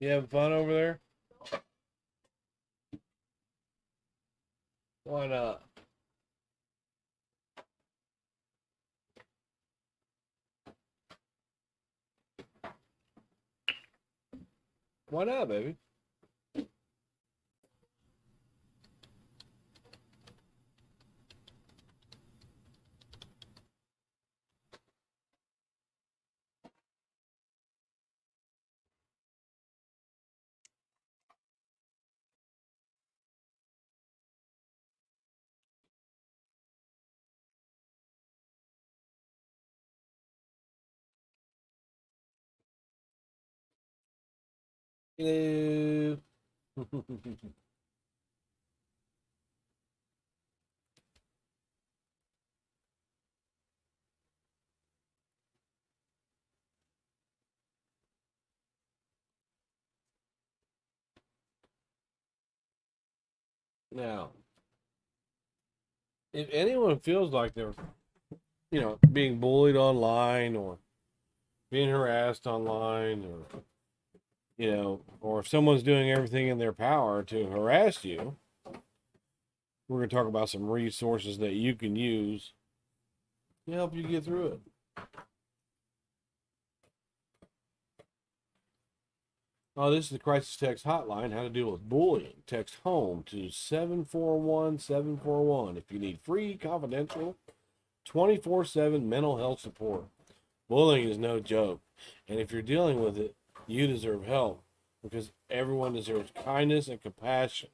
You having fun over there? Why not? Why not, baby? Hello. Now, if anyone feels like they're, being bullied online or being harassed online or if someone's doing everything in their power to harass you, we're going to talk about some resources that you can use to help you get through it. Oh, this is the crisis text hotline, how to deal with bullying. Text HOME to 741-741 if you need free, confidential, 24/7 mental health support. Bullying is no joke, and if you're dealing with it, you deserve help because everyone deserves kindness and compassion.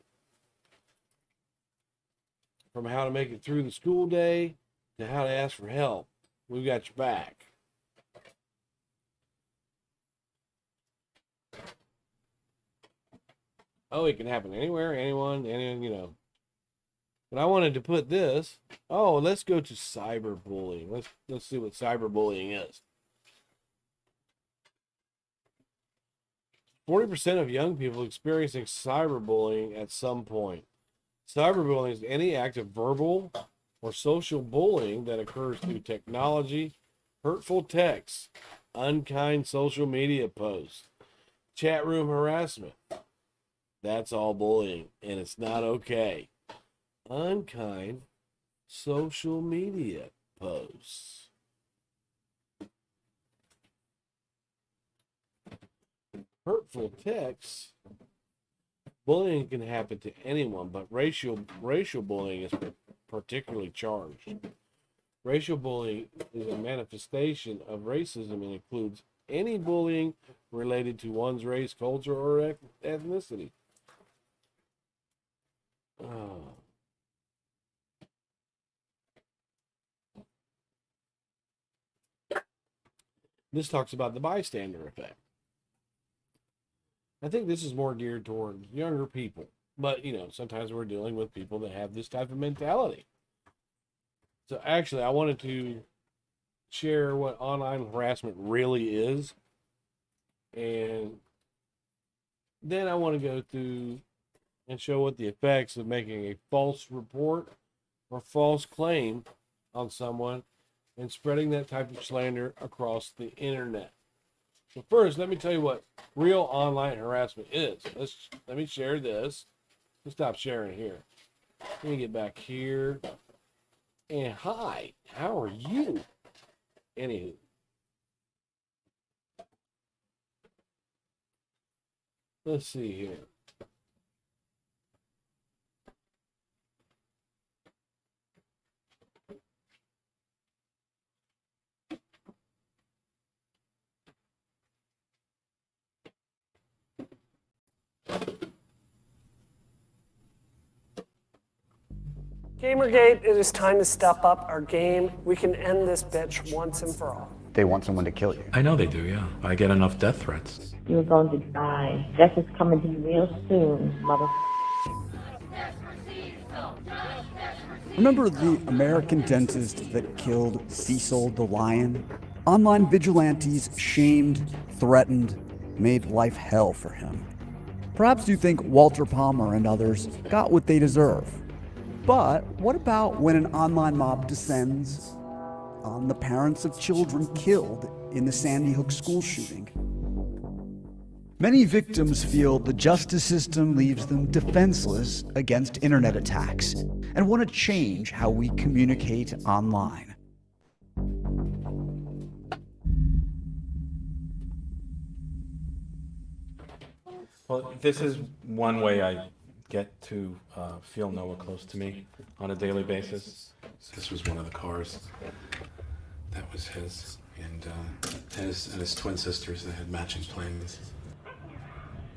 From how to make it through the school day to how to ask for help, we've got your back. Oh, it can happen anywhere, anyone. But I wanted to put this. Oh, let's go to cyberbullying. Let's see what cyberbullying is. 40% of young people experiencing cyberbullying at some point. Cyberbullying is any act of verbal or social bullying that occurs through technology, hurtful texts, unkind social media posts, chat room harassment. That's all bullying, and it's not okay. Unkind social media posts. Hurtful texts. Bullying can happen to anyone, but racial bullying is particularly charged. Racial bullying is a manifestation of racism and includes any bullying related to one's race, culture, or ethnicity. Oh. This talks about the bystander effect. I think this is more geared toward younger people, but sometimes we're dealing with people that have this type of mentality. So actually, I wanted to share what online harassment really is, and then I want to go through and show what the effects of making a false report or false claim on someone and spreading that type of slander across the internet. So first, let me tell you what real online harassment is. Let me share this. Let's stop sharing here. Let me get back here. And hi, how are you? Anywho. Let's see here. Gamergate, it is time to step up our game. We can end this bitch once and for all. They want someone to kill you. I know they do, yeah. I get enough death threats. You're going to die. Death is coming to you real soon, mother. Remember the American dentist that killed Cecil the lion? Online vigilantes shamed, threatened, made life hell for him. Perhaps you think Walter Palmer and others got what they deserve. But what about when an online mob descends on the parents of children killed in the Sandy Hook school shooting? Many victims feel the justice system leaves them defenseless against internet attacks and want to change how we communicate online. Well, this is one way I get to feel Noah close to me on a daily basis. This was one of the cars. That was his, and his twin sisters that had matching planes.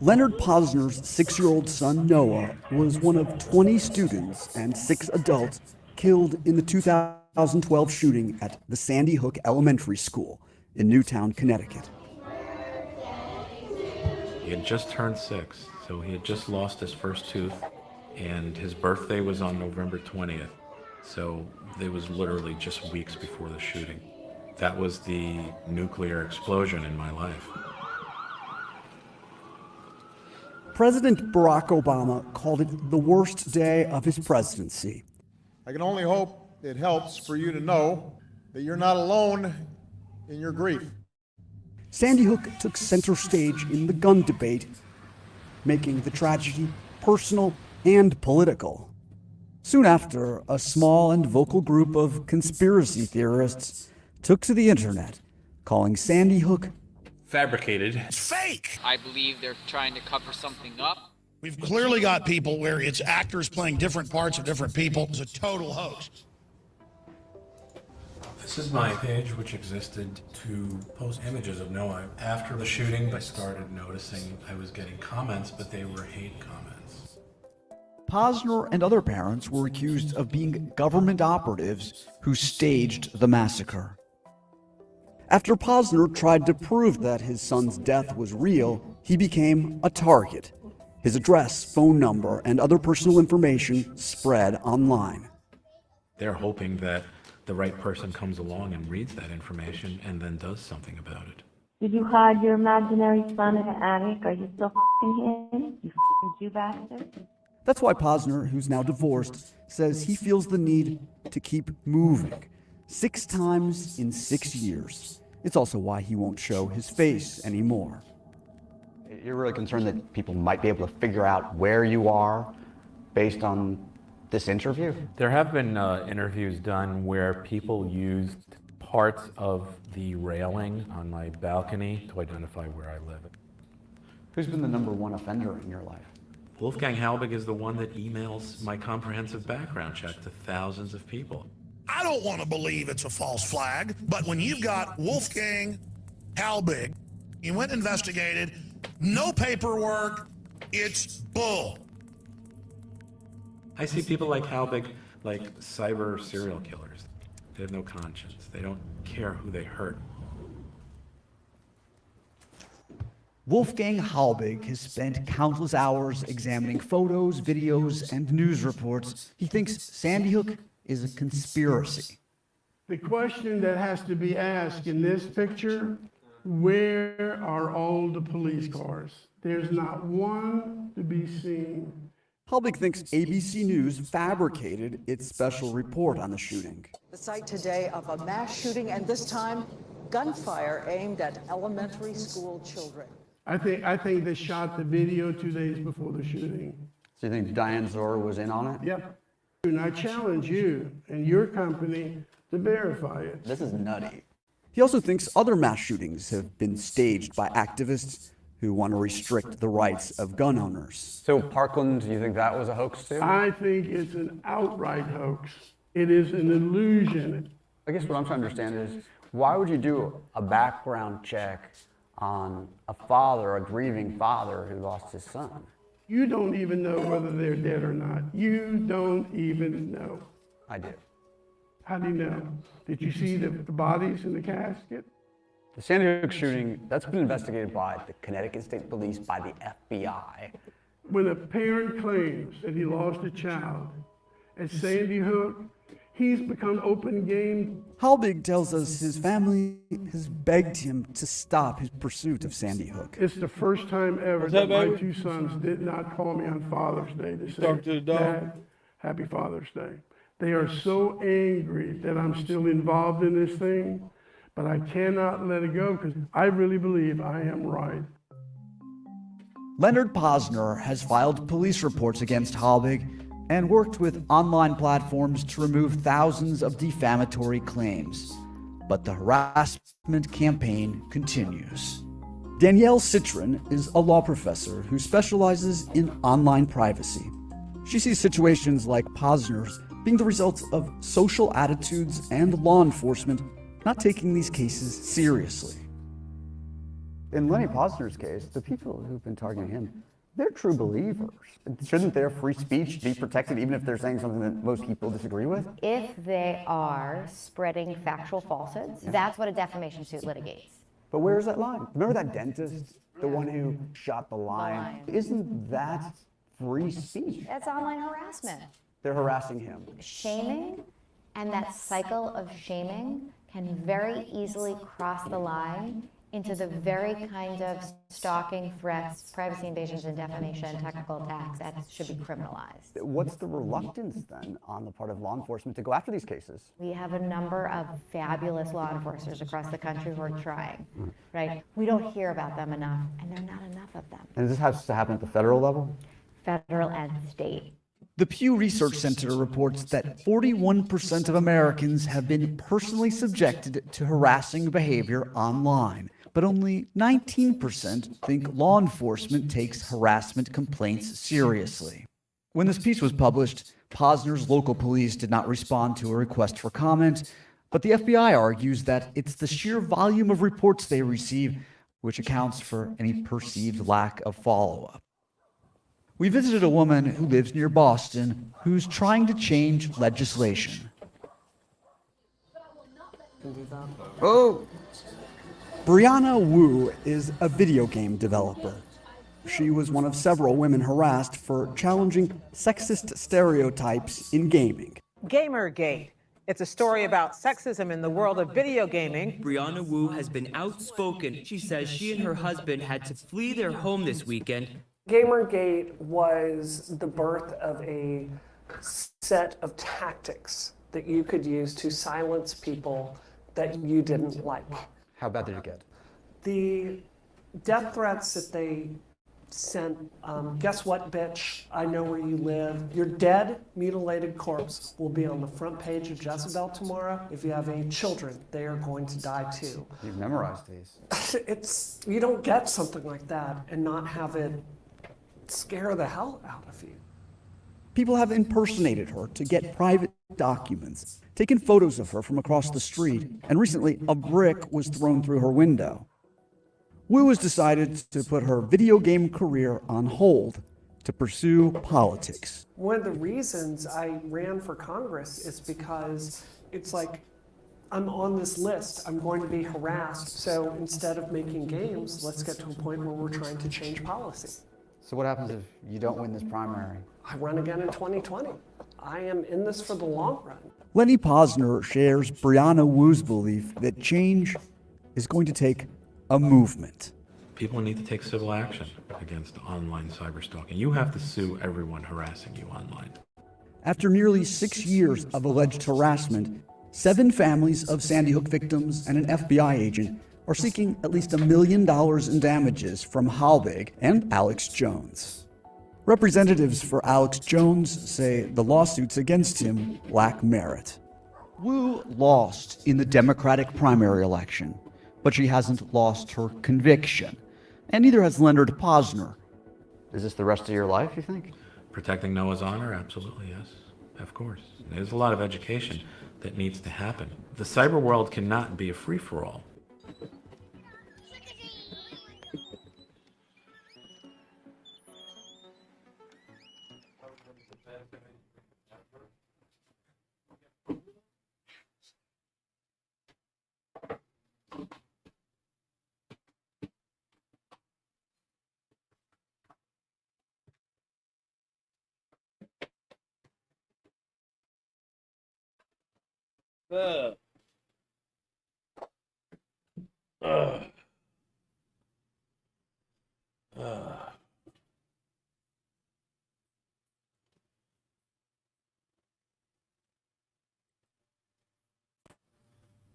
Leonard Posner's 6-year-old son Noah was one of 20 students and 6 adults killed in the 2012 shooting at the Sandy Hook Elementary School in Newtown, Connecticut. He had just turned 6, so he had just lost his first tooth, and his birthday was on November 20th, so it was literally just weeks before the shooting. That was the nuclear explosion in my life. President Barack Obama called it the worst day of his presidency. I can only hope it helps for you to know that you're not alone in your grief. Sandy Hook took center stage in the gun debate, making the tragedy personal and political. Soon after, a small and vocal group of conspiracy theorists took to the internet, calling Sandy Hook fabricated. It's fake. I believe they're trying to cover something up. We've clearly got people where it's actors playing different parts of different people. It's a total hoax. This is my page, which existed to post images of Noah. After the shooting, I started noticing I was getting comments, but they were hate comments. Posner and other parents were accused of being government operatives who staged the massacre. After Posner tried to prove that his son's death was real, he became a target. His address, phone number, and other personal information spread online. They're hoping that the right person comes along and reads that information and then does something about it. Did you hide your imaginary son in the attic? Are you still f***ing him? You f***ing Jew bastard? That's why Posner, who's now divorced, says he feels the need to keep moving. 6 times in 6 years. It's also why he won't show his face anymore. You're really concerned that people might be able to figure out where you are based on this interview? There have been interviews done where people used parts of the railing on my balcony to identify where I live. Who's been the #1 offender in your life? Wolfgang Halbig is the one that emails my comprehensive background check to thousands of people. I don't want to believe it's a false flag, but when you've got Wolfgang Halbig, you went and investigated, no paperwork, it's bull. I see people like Halbig like cyber serial killers. They have no conscience. They don't care who they hurt. Wolfgang Halbig has spent countless hours examining photos, videos, and news reports. He thinks Sandy Hook is a conspiracy. The question that has to be asked in this picture, where are all the police cars? There's not one to be seen. Halbig thinks ABC News fabricated its special report on the shooting. The site today of a mass shooting, and this time gunfire aimed at elementary school children. I think they shot the video 2 days before the shooting. So you think Diane Zora was in on it? Yep. And I challenge you and your company to verify it. This is nutty. He also thinks other mass shootings have been staged by activists who want to restrict the rights of gun owners. So Parkland, you think that was a hoax too? I think it's an outright hoax. It is an illusion. I guess what I'm trying to understand is, why would you do a background check on a father, a grieving father who lost his son? You don't even know whether they're dead or not. You don't even know. I do. How do you know? Did you see the bodies in the casket? The Sandy Hook shooting, that's been investigated by the Connecticut State Police, by the FBI. When a parent claims that he lost a child at Sandy Hook, he's become open game. Halbig tells us his family has begged him to stop his pursuit of Sandy Hook. It's the first time ever that my 2 sons did not call me on Father's Day to say, Dad, happy Father's Day. They are so angry that I'm still involved in this thing, but I cannot let it go because I really believe I am right. Leonard Posner has filed police reports against Halbig and worked with online platforms to remove thousands of defamatory claims. But the harassment campaign continues. Danielle Citron is a law professor who specializes in online privacy. She sees situations like Posner's being the result of social attitudes and law enforcement not taking these cases seriously. In Lenny Posner's case, the people who've been targeting him, they're true believers. Shouldn't their free speech be protected even if they're saying something that most people disagree with? If they are spreading factual falsehoods, that's what a defamation suit litigates. But where's that line? Remember that dentist, the one who shot the lion? Isn't that free speech? That's online harassment. They're harassing him. Shaming and that cycle of shaming can very easily cross the line into the very kind of stalking, threats, privacy invasions, and defamation, technical attacks that should be criminalized. What's the reluctance then on the part of law enforcement to go after these cases? We have a number of fabulous law enforcers across the country who are trying, right? We don't hear about them enough, and there are not enough of them. And this has to happen at the federal level? Federal and state. The Pew Research Center reports that 41% of Americans have been personally subjected to harassing behavior online, but only 19% think law enforcement takes harassment complaints seriously. When this piece was published, Posner's local police did not respond to a request for comment, but the FBI argues that it's the sheer volume of reports they receive which accounts for any perceived lack of follow-up. We visited a woman who lives near Boston who's trying to change legislation. Oh! Brianna Wu is a video game developer. She was one of several women harassed for challenging sexist stereotypes in gaming. Gamergate. It's a story about sexism in the world of video gaming. Brianna Wu has been outspoken. She says she and her husband had to flee their home this weekend. Gamergate was the birth of a set of tactics that you could use to silence people that you didn't like. How bad did it get? The death threats that they sent, guess what, bitch, I know where you live. Your dead, mutilated corpse will be on the front page of Jezebel tomorrow. If you have any children, they are going to die too. You've memorized these. You don't get something like that and not have it scare the hell out of you. People have impersonated her to get private documents, taken photos of her from across the street, and recently a brick was thrown through her window. Wu has decided to put her video game career on hold to pursue politics. One of the reasons I ran for Congress is because it's like, I'm on this list, I'm going to be harassed, so instead of making games, let's get to a point where we're trying to change policy. So what happens if you don't win this primary? I run again in 2020. I am in this for the long run. Lenny Posner shares Brianna Wu's belief that change is going to take a movement. People need to take civil action against online cyberstalking. You have to sue everyone harassing you online. After nearly 6 years of alleged harassment, 7 families of Sandy Hook victims and an FBI agent are seeking at least $1 million in damages from Halbig and Alex Jones. Representatives for Alex Jones say the lawsuits against him lack merit. Wu lost in the Democratic primary election, but she hasn't lost her conviction, and neither has Leonard Posner. Is this the rest of your life, you think? Protecting Noah's honor? Absolutely, yes. Of course. There's a lot of education that needs to happen. The cyber world cannot be a free-for-all.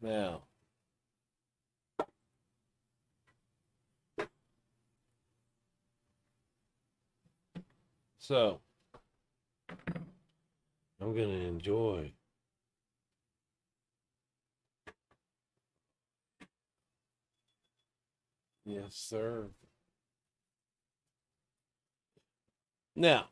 Now, So, I'm going to enjoy. Yes, sir. Now,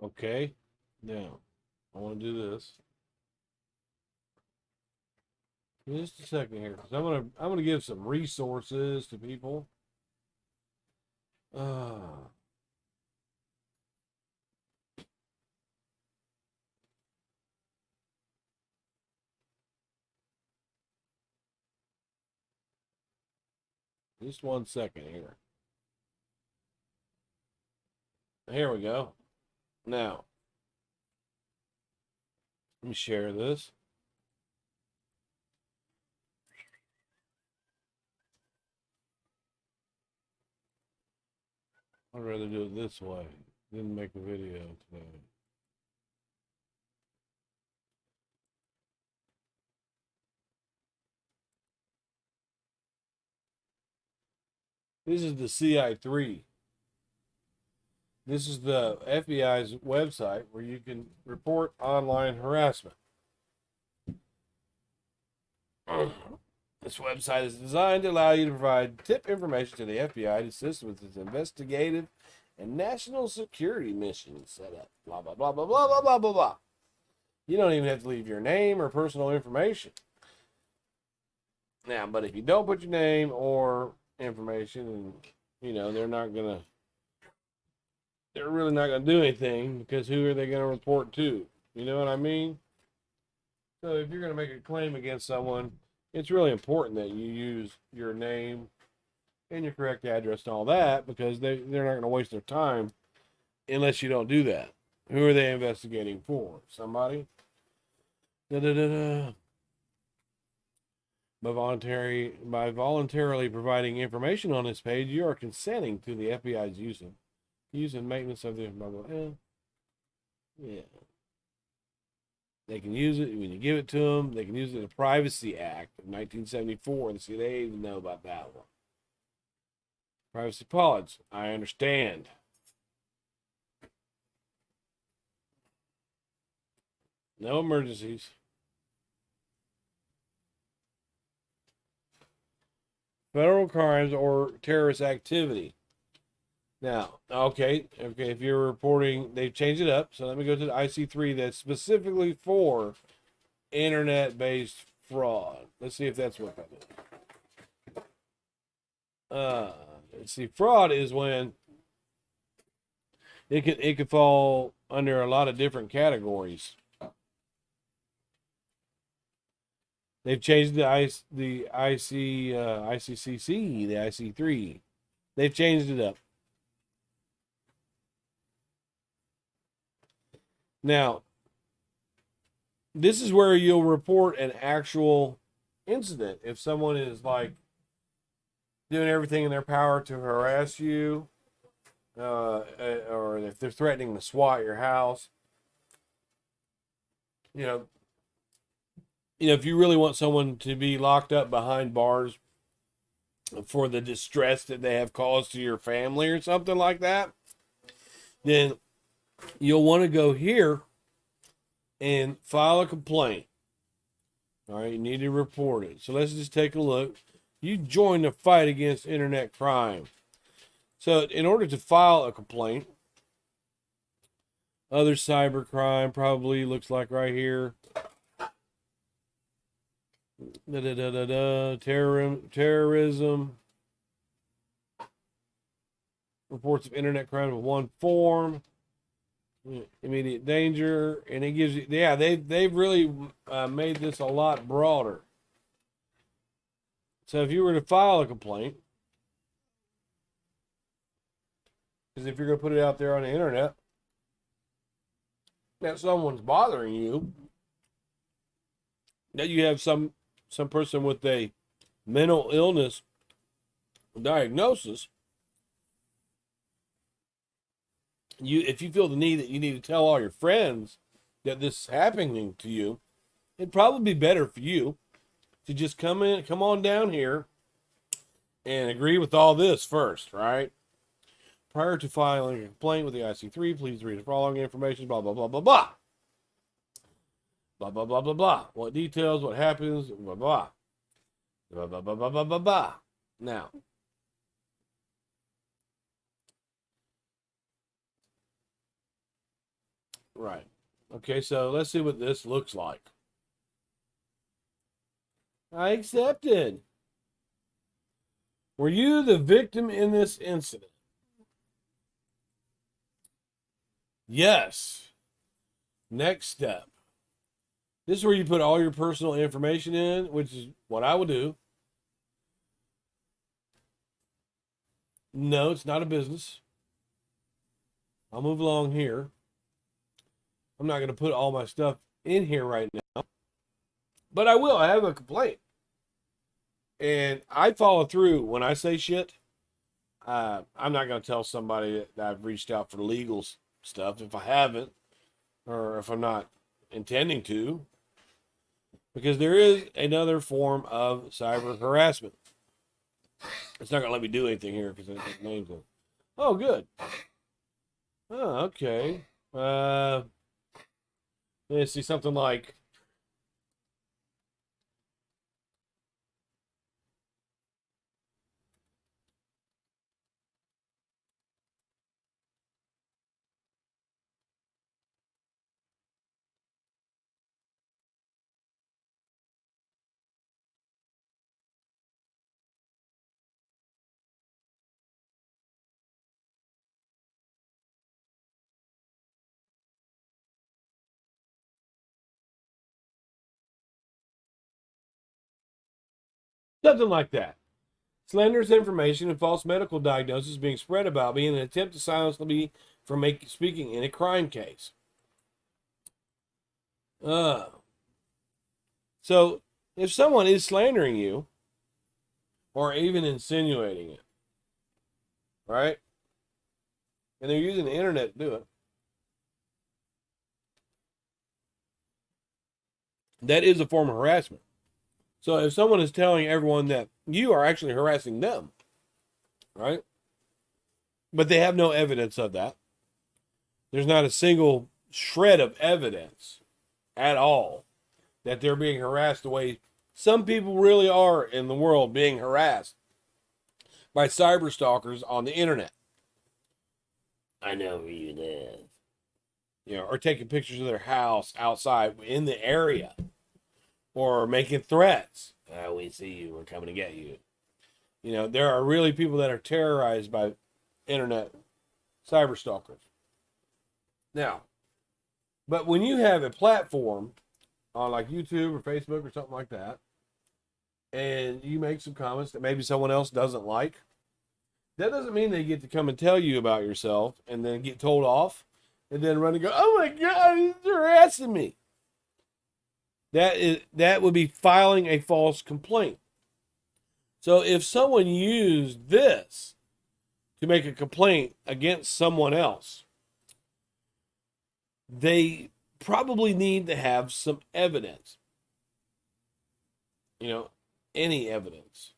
okay. Now, I want to do this. Just a second here, because I'm gonna give some resources to people. Just 1 second here. Here we go. Now, let me share this. I'd rather do it this way than make a video today. This is the CI3. This is the FBI's website where you can report online harassment. This website is designed to allow you to provide tip information to the FBI to assist with its investigative and national security missions set up. Blah, blah, blah, blah, blah, blah, blah, blah, blah. You don't even have to leave your name or personal information. Now, but if you don't put your name or information, and they're really not gonna do anything, because who are they gonna report to? You know what I mean? So if you're gonna make a claim against someone, it's really important that you use your name and your correct address and all that, because they're not gonna waste their time unless you don't do that. Who are they investigating for? Somebody? By voluntarily providing information on this page, you are consenting to the FBI's use and maintenance of the blah, blah, blah. Yeah. They can use it when you give it to them. They can use it in the Privacy Act of 1974. See, they even know about that one. Privacy policy. I understand. No emergencies. Federal crimes or terrorist activity. Now, okay, if you're reporting, they've changed it up. So let me go to the IC3 that's specifically for internet-based fraud. Let's see if that's what that is. Let's see, fraud is when it could fall under a lot of different categories. They've changed the ICCC, the IC3. They've changed it up. Now, this is where you'll report an actual incident. If someone is like doing everything in their power to harass you, or if they're threatening to SWAT your house, if you really want someone to be locked up behind bars for the distress that they have caused to your family or something like that, then you'll want to go here and file a complaint. All right, you need to report it. So let's just take a look. You join the fight against internet crime. So in order to file a complaint, other cybercrime probably looks like right here. Terrorism. Reports of internet crime in one form. Immediate danger, and it gives you, they've really made this a lot broader. So if you were to file a complaint, Because if you're going to put it out there on the internet that someone's bothering you, that you have some person with a mental illness diagnosis, if you feel the need that you need to tell all your friends that this is happening to you, it'd probably be better for you to just come on down here and agree with all this first, right? Prior to filing a complaint with the IC3, please read the following information, blah, blah, blah, blah, blah. Blah, blah, blah, blah, blah. What details, what happens, blah, blah. Blah, blah, blah, blah, blah, blah, blah. Now, right. Okay, so let's see what this looks like. I accepted. Were you the victim in this incident? Yes. Next step. This is where you put all your personal information in, which is what I would do. No, it's not a business. I'll move along here. I'm not going to put all my stuff in here right now. But I will. I have a complaint. And I follow through when I say shit. I'm not going to tell somebody that I've reached out for legal stuff if I haven't, or if I'm not intending to, because there is another form of cyber harassment. It's not going to let me do anything here because I think names it. Oh, good. Oh, okay. Let's see, something like, something like that. Slanderous information and false medical diagnosis being spread about me in an attempt to silence me from speaking in a crime case. So, if someone is slandering you, or even insinuating it, right? And they're using the internet to do it, that is a form of harassment. So if someone is telling everyone that you are actually harassing them, right? But they have no evidence of that. There's not a single shred of evidence at all that they're being harassed the way some people really are in the world being harassed by cyber stalkers on the internet. I know where you live. You know, or taking pictures of their house outside in the area. Or making threats. We see you. We're coming to get you. You know, there are really people that are terrorized by internet cyber stalkers. Now, but when you have a platform on like YouTube or Facebook or something like that, and you make some comments that maybe someone else doesn't like, that doesn't mean they get to come and tell you about yourself and then get told off and then run and go, oh my God, he's harassing me. That would be filing a false complaint. So if someone used this to make a complaint against someone else, they probably need to have some evidence. You know, any evidence.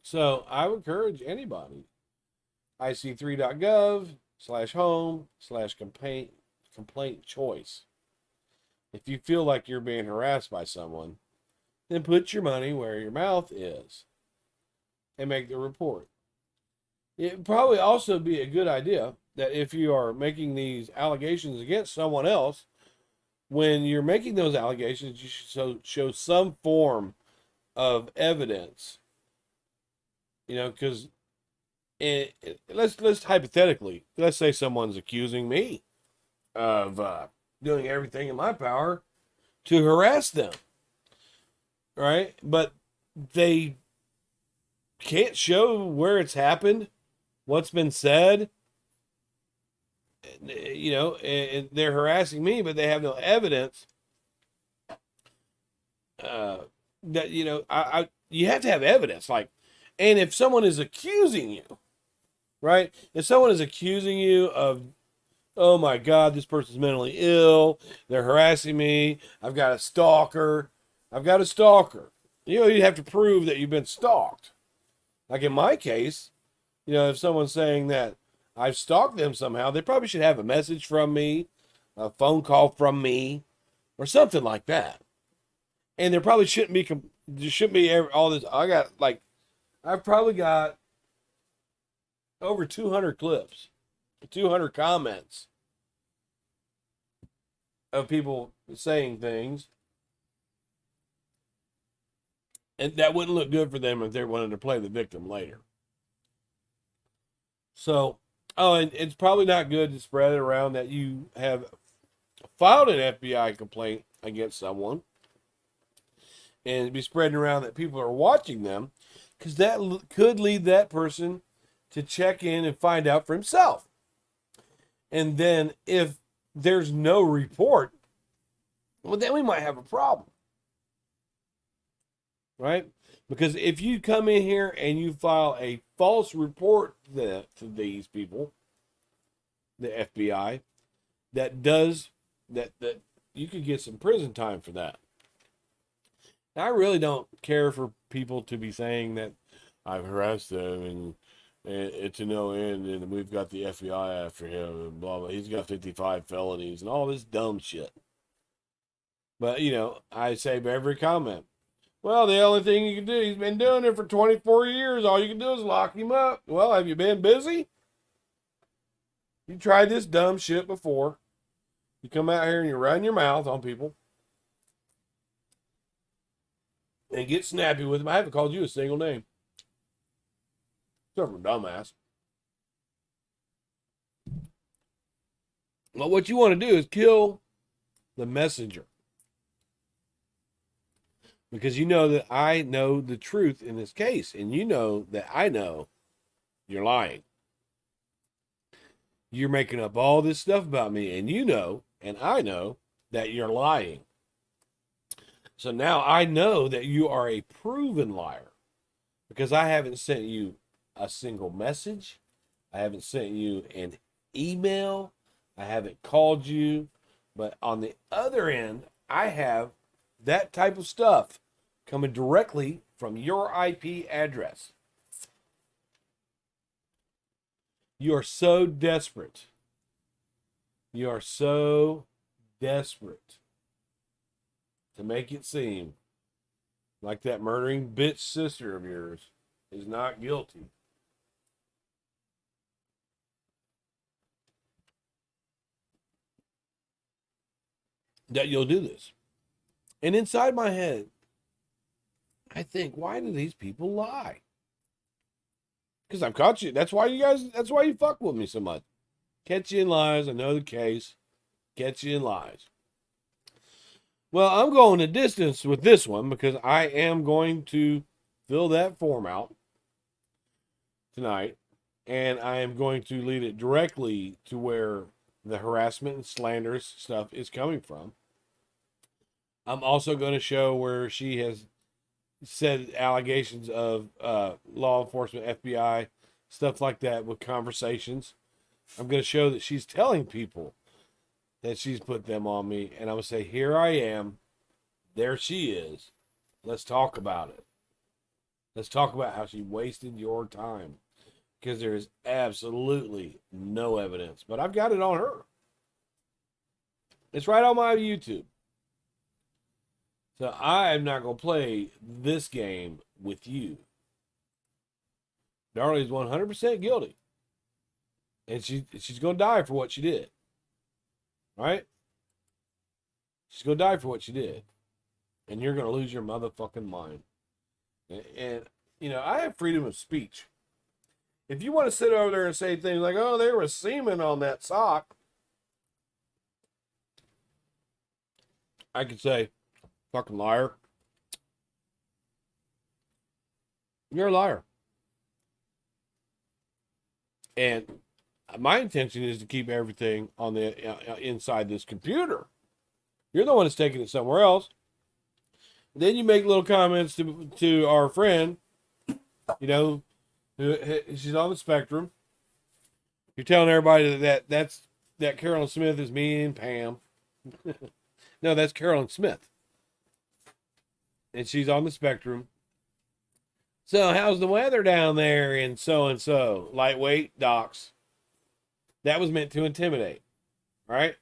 So I would encourage anybody, ic3.gov/home/complaint choice. If you feel like you're being harassed by someone, then put your money where your mouth is and make the report. It would probably also be a good idea that if you are making these allegations against someone else, when you're making those allegations, you should show some form of evidence. You know, because let's hypothetically, let's say someone's accusing me of doing everything in my power to harass them, right? But they can't show where it's happened, what's been said, you know, and they're harassing me, but they have no evidence. That, you know, you have to have evidence, like, and if someone is accusing you, right? If someone is accusing you of, oh my God, this person's mentally ill, they're harassing me, I've got a stalker. You know, you have to prove that you've been stalked. Like in my case, you know, if someone's saying that I've stalked them somehow, they probably should have a message from me, a phone call from me, or something like that. And there probably shouldn't be all this. I've probably got over 200 clips, 200 comments of people saying things. And that wouldn't look good for them if they wanted to play the victim later. So, and it's probably not good to spread it around that you have filed an FBI complaint against someone and be spreading around that people are watching them, because that could lead that person to check in and find out for himself. And then if there's no report, well, then we might have a problem. Right? Because if you come in here and you file a false report to these people, the FBI, that you could get some prison time for that. Now, I really don't care for people to be saying that I've harassed them and to no end, and we've got the FBI after him and blah blah. He's got 55 felonies and all this dumb shit. But you know, I say by every comment, well, the only thing you can do, he's been doing it for 24 years. All you can do is lock him up. Well, have you been busy? You tried this dumb shit before. You come out here and you run your mouth on people and get snappy with them. I haven't called you a single name. Except for dumbass. But what you want to do is kill the messenger. Because you know that I know the truth in this case. And you know that I know you're lying. You're making up all this stuff about me. And you know, and I know, that you're lying. So now I know that you are a proven liar. Because I haven't sent you a single message. I haven't sent you an email. I haven't called you. But on the other end, I have that type of stuff coming directly from your IP address. You are so desperate. You are so desperate to make it seem like that murdering bitch sister of yours is not guilty. That you'll do this. And inside my head, I think, why do these people lie? Because I've caught you. That's why you fuck with me so much. Catch you in lies. I know the case. Catch you in lies. Well, I'm going the distance with this one because I am going to fill that form out tonight. And I am going to lead it directly to where the harassment and slanderous stuff is coming from. I'm also going to show where she has said allegations of law enforcement, FBI, stuff like that with conversations. I'm going to show that she's telling people that she's put them on me. And I'm going to say, here I am. There she is. Let's talk about it. Let's talk about how she wasted your time. Because there is absolutely no evidence. But I've got it on her. It's right on my YouTube. So I am not going to play this game with you. Darley's 100% guilty. And she's going to die for what she did. Right? She's going to die for what she did. And you're going to lose your motherfucking mind. And, you know, I have freedom of speech. If you want to sit over there and say things like, oh, there was semen on that sock. I could say, fucking liar. You're a liar. And my intention is to keep everything on the inside this computer. You're the one that's taking it somewhere else. Then you make little comments to our friend, you know, who she's on the spectrum. You're telling everybody that Carolyn Smith is me and Pam. No, that's Carolyn Smith. And she's on the spectrum. So how's the weather down there in so-and-so? Lightweight, docs. That was meant to intimidate, right?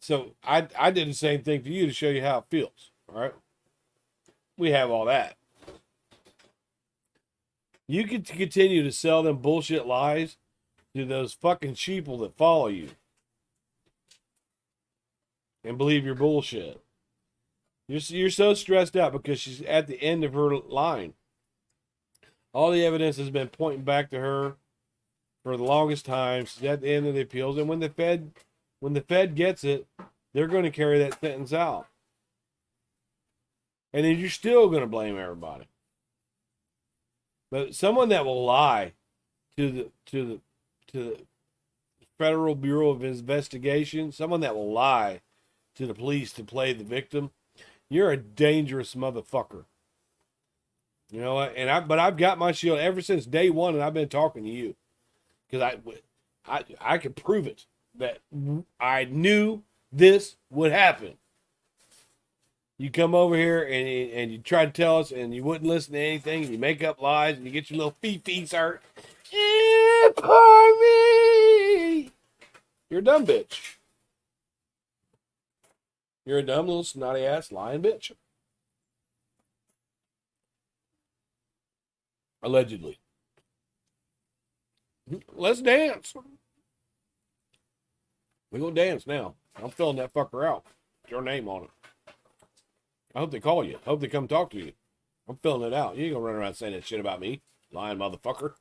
So I did the same thing for you to show you how it feels, all right? We have all that. You can continue to sell them bullshit lies to those fucking sheeple that follow you and believe your bullshit. You're so stressed out because she's at the end of her line. All the evidence has been pointing back to her for the longest time. She's at the end of the appeals, and when the Fed gets it, they're going to carry that sentence out. And then you're still going to blame everybody. But someone that will lie to the Federal Bureau of Investigation, someone that will lie to the police to play the victim, you're a dangerous motherfucker. You know what? But I've got my shield ever since day one, and I've been talking to you because I can prove it that I knew this would happen. You come over here and you try to tell us, and you wouldn't listen to anything, and you make up lies, and you get your little fee-fees hurt. Pardon me. You're a dumb bitch. You're a dumb little snotty ass lying bitch. Allegedly. Let's dance. We're going to dance now. I'm filling that fucker out. Your name on it. I hope they call you. I hope they come talk to you. I'm filling it out. You ain't going to run around saying that shit about me. Lying motherfucker.